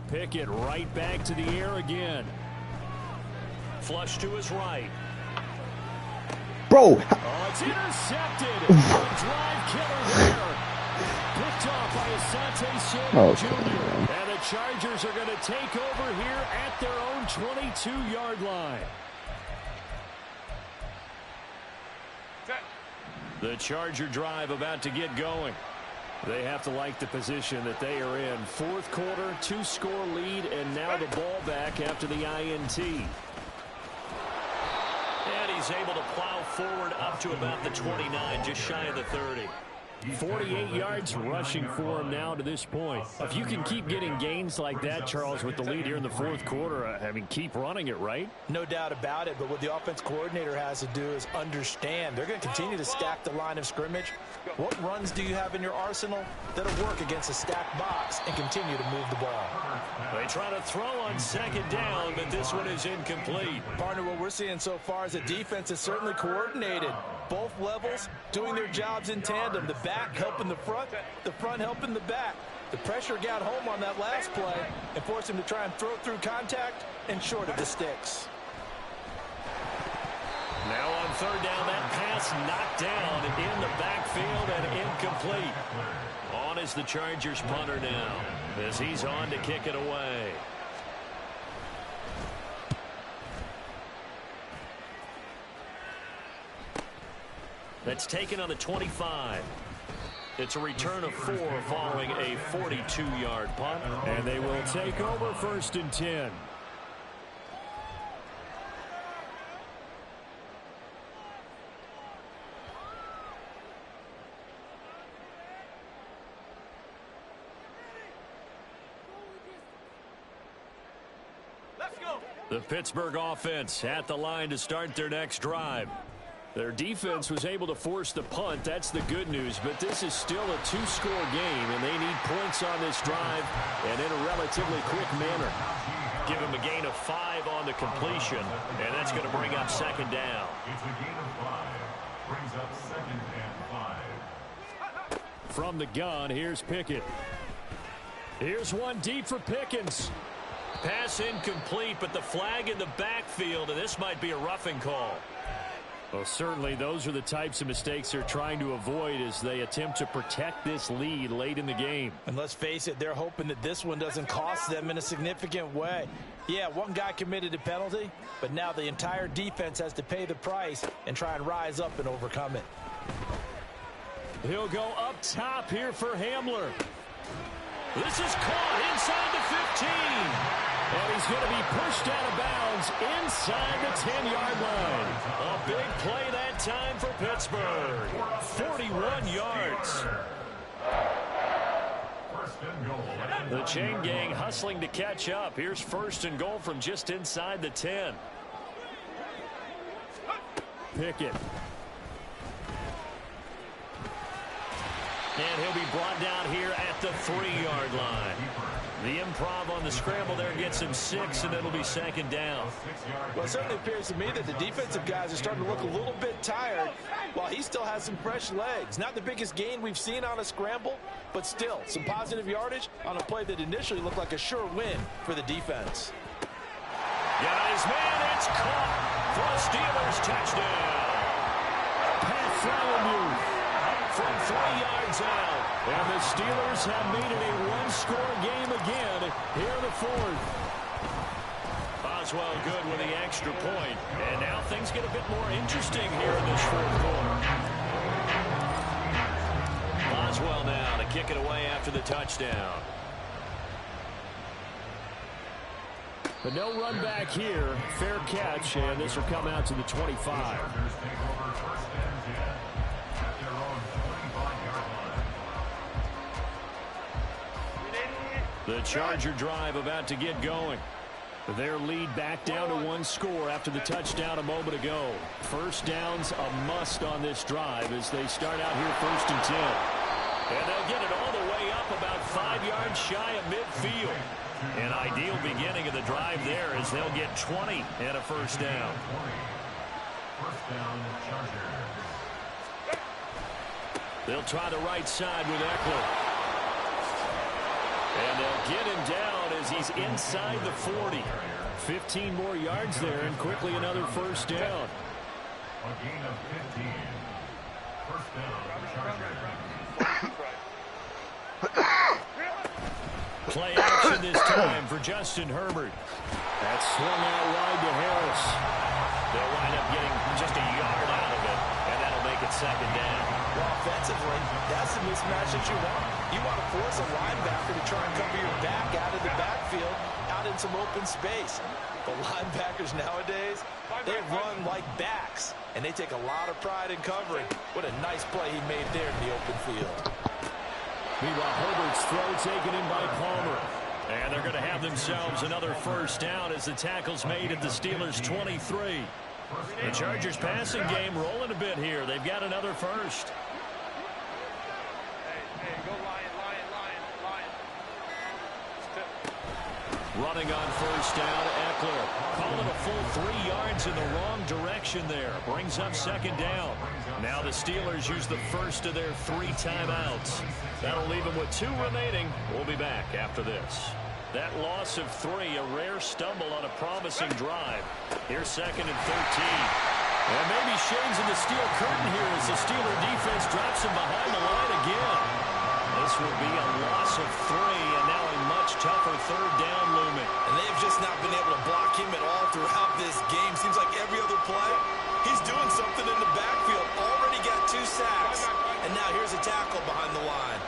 Pickett right back to the air again. Flush to his right. Bro! Oh, it's intercepted. Drive killer there. Picked off by Asante Samuel Jr. And the Chargers are going to take over here at their own 22-yard line. The Charger drive about to get going. They have to like the position that they are in. 4th quarter, 2-score lead, and now the ball back after the INT. And he's able to plow forward up to about the 29, just shy of the 30. 48 yards rushing for him now to this point. If you can keep getting gains like that, Charles, with the lead here in the fourth quarter, I mean, keep running it, right? No doubt about it, but what the offense coordinator has to do is understand they're going to continue to stack the line of scrimmage. What runs do you have in your arsenal that'll work against a stacked box and continue to move the ball? They try to throw on second down, but this one is incomplete. Partner, what we're seeing so far is the defense is certainly coordinated. Both levels doing their jobs in tandem. The back helping the front helping the back. The pressure got home on that last play and forced him to try and throw through contact and short of the sticks. Now on third down, that pass knocked down in the backfield and incomplete. On is the Chargers punter now as he's on to kick it away. That's taken on the 25. It's a return of 4 following a 42-yard punt. And they will take over first and 10. Let's go. The Pittsburgh offense at the line to start their next drive. Their defense was able to force the punt. That's the good news. But this is still a 2-score game, and they need points on this drive and in a relatively quick manner. Give them a gain of 5 on the completion, and that's going to bring up second down. It's a gain of 5. Brings up 2nd and 5. From the gun, here's Pickett. Here's one deep for Pickens. Pass incomplete, but the flag in the backfield, and this might be a roughing call. Well, certainly those are the types of mistakes they're trying to avoid as they attempt to protect this lead late in the game. And let's face it, they're hoping that this one doesn't cost them in a significant way. Yeah, one guy committed a penalty, but now the entire defense has to pay the price and try and rise up and overcome it. He'll go up top here for Hamler. This is caught inside the 15. And he's going to be pushed out of bounds inside the 10-yard line. A big play that time for Pittsburgh. 41 yards. The chain gang hustling to catch up. Here's first and goal from just inside the 10. Pickett. And he'll be brought down here at the 3-yard line. The improv on the scramble there gets him 6, and it'll be second down. Well, it certainly appears to me that the defensive guys are starting to look a little bit tired while he still has some fresh legs. Not the biggest gain we've seen on a scramble, but still some positive yardage on a play that initially looked like a sure win for the defense. Got his man, it's caught for a Steelers touchdown. Pat Freiermuth from 3 yards out. And the Steelers have made it a one-score game again here in the fourth. Boswell good with the extra point. And now things get a bit more interesting here in this fourth quarter. Boswell now to kick it away after the touchdown. But no run back here. Fair catch, and this will come out to the 25. The Charger drive about to get going. Their lead back down to 1 score after the touchdown a moment ago. First down's a must on this drive as they start out here first and 10. And they'll get it all the way up about 5 yards shy of midfield. An ideal beginning of the drive there as they'll get 20 and a first down. First down, Chargers. They'll try the right side with Eckler. And they'll get him down as he's inside the 40. 15 more yards there and quickly another first down. A gain of 15. First down, Chargers. Play action this time for Justin Herbert. That's swung out wide to Harris. They'll wind up getting just a yard out of it, and that'll make it second down. Well, offensively, that's the mismatch that you want. You want to force a linebacker to try and cover your back out of the backfield, out in some open space. But linebackers nowadays, they run like backs, and they take a lot of pride in covering. What a nice play he made there in the open field. Meanwhile, Herbert's throw taken in by Palmer. And they're going to have themselves another first down as the tackle's made at the Steelers' 23. The Chargers passing game rolling a bit here. They've got another first. Hey, go Lion. Running on first down, Eckler. Calling a full 3 yards in the wrong direction there. Brings up second down. Now the Steelers use the first of their 3 timeouts. That'll leave them with 2 remaining. We'll be back after this. That loss of 3, a rare stumble on a promising drive. Here's second and 13. And maybe shades in the steel curtain here as the Steeler defense drops him behind the line again. This will be a loss of 3, and now a much tougher third down looming. And they've just not been able to block him at all throughout this game. Seems like every other play, he's doing something in the backfield. Already got 2 sacks. And now here's a tackle behind the line.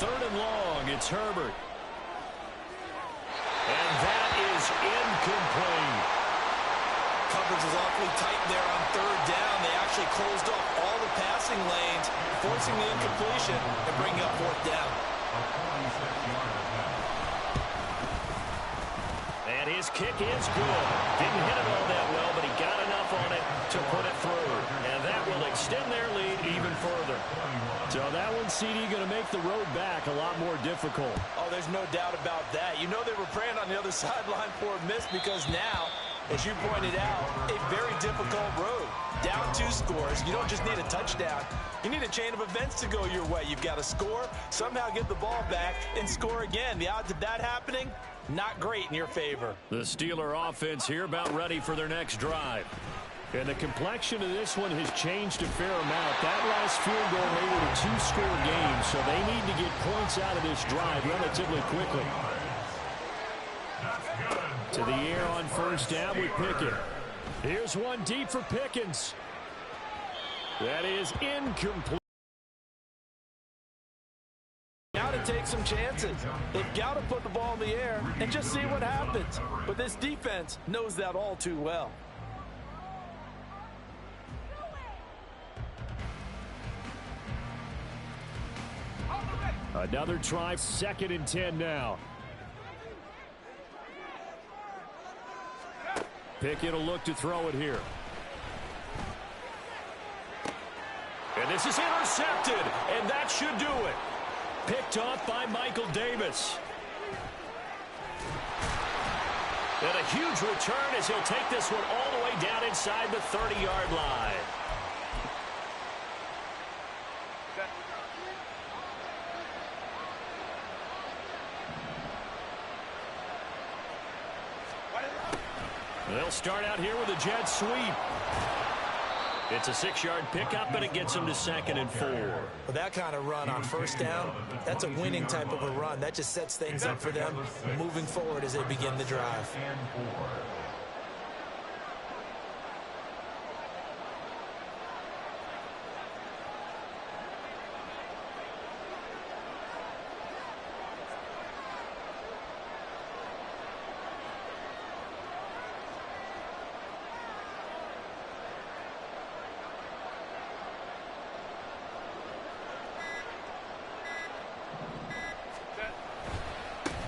Third and long, it's Herbert. And that is incomplete. Coverage is awfully tight there on third down. They actually closed off all the passing lanes, forcing the incompletion and bringing up fourth down. And his kick is good. Didn't hit it all that well, but he got enough on it to put it through. And that will extend their lead even further. So that one, CD, going to make the road back a lot more difficult. Oh, there's no doubt about that. You know they were praying on the other sideline for a miss because now, as you pointed out, a very difficult road. Down 2 scores. You don't just need a touchdown. You need a chain of events to go your way. You've got to score, somehow get the ball back, and score again. The odds of that happening, not great in your favor. The Steeler offense here about ready for their next drive. And the complexion of this one has changed a fair amount. That last field goal made it a 2-score game, so they need to get points out of this drive relatively quickly. To the air on first down with Pickett. Here's one deep for Pickens. That is incomplete. Got to take some chances. They've got to put the ball in the air and just see what happens. But this defense knows that all too well. Another try, 2nd and 10 now. Pickett will look to throw it here. And this is intercepted, and that should do it. Picked off by Michael Davis. And a huge return as he'll take this one all the way down inside the 30-yard line. They'll start out here with a jet sweep. It's a 6-yard pickup, but it gets them to 2nd and 4. With that kind of run on first down, that's a winning type of a run. That just sets things up for them moving forward as they begin the drive.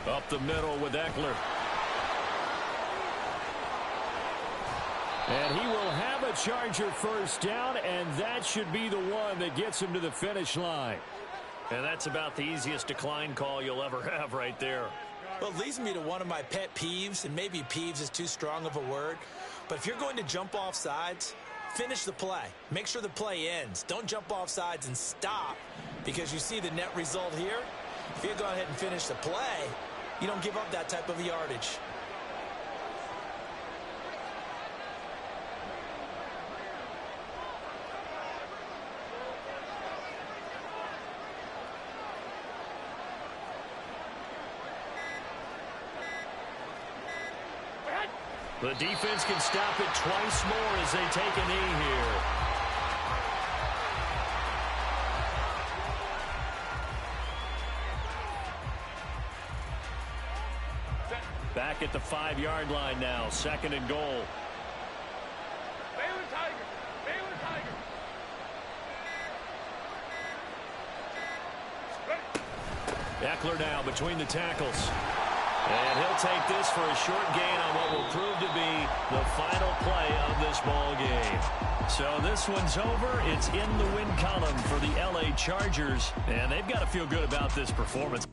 Up the middle with Eckler. And he will have a Charger first down, and that should be the one that gets him to the finish line. And that's about the easiest decline call you'll ever have right there. Well, it leads me to one of my pet peeves, and maybe peeves is too strong of a word, but if you're going to jump off sides, finish the play. Make sure the play ends. Don't jump off sides and stop because you see the net result here. If you go ahead and finish the play, you don't give up that type of yardage. The defense can stop it twice more as they take a knee here. Back at the 5-yard line now, 2nd and goal. Baylor Tiger. Baylor Tiger. Eckler now between the tackles. And he'll take this for a short gain on what will prove to be the final play of this ball game. So this one's over. It's in the win column for the LA Chargers, and they've got to feel good about this performance.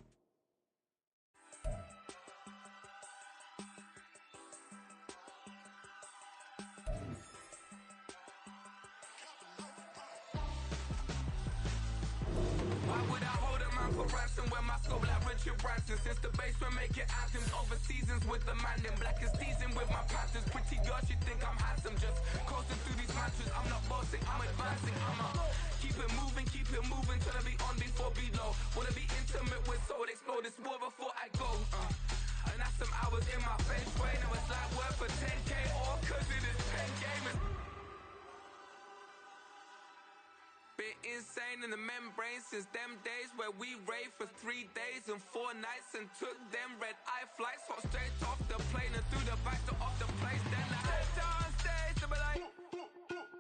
Since the basement making anthems over seasons with the man in black is seasoned with my patterns. Pretty girl, she think I'm handsome. Just coasting through these matches. I'm not bossing, I'm advancing. I'ma keep it moving till I be on before below. Wanna be intimate with soul, explore this war before I go. And that's some hours in my bench way. Now it's like work for 10K all cause it is 10 gamers. Been insane in the membrane since them days where we raved for 3 days and 4 nights and took them red-eye flights. Hot straight off the plane and through the back door of the place. Then I head down stage to be like,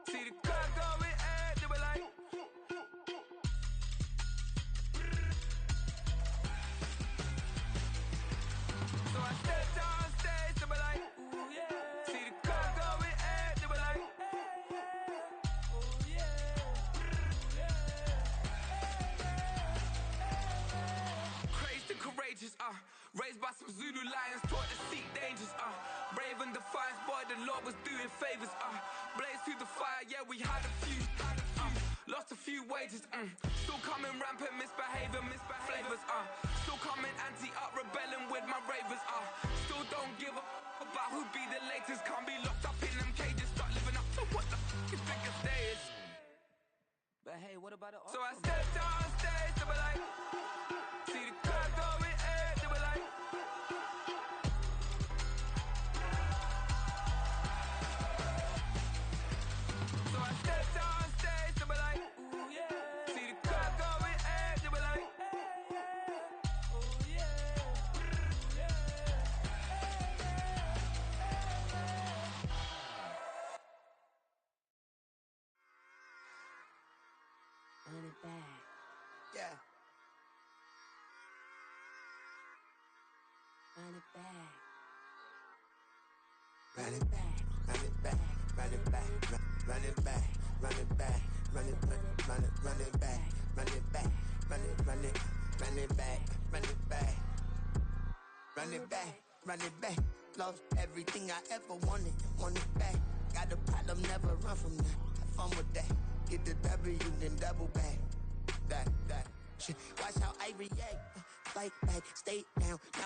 see the crowd going air to be like. So I step down stage to be like, ooh yeah. See the crowd going air to be like. Courageous, raised by some Zulu lions, taught to seek dangers, brave and defiant, boy, the Lord was doing favors, blaze through the fire, yeah, we had a few, lost a few wages, still coming rampant, misbehaving, flavors, still coming anti-up, rebelling with my ravers, still don't give a about who be the latest, can't be locked up in them cages, start living up to what the is biggest day is. But hey, what about the so I stepped on stage to be like, see the crowd going air to be like. So I stepped on stage to be like, ooh yeah. See the crowd going air to be like. Oh yeah. Run it back. Yeah. Run it back. Run it back, run it back, run it back, run it back, run it back, run it back, run it back, run it back, run it back, run it back, run it back, run it back. Lost everything I ever wanted, want it back. Got a problem, never run from that. Have fun with that. Get the W, then double back. That shit. Watch how I react. Fight back, stay down. Now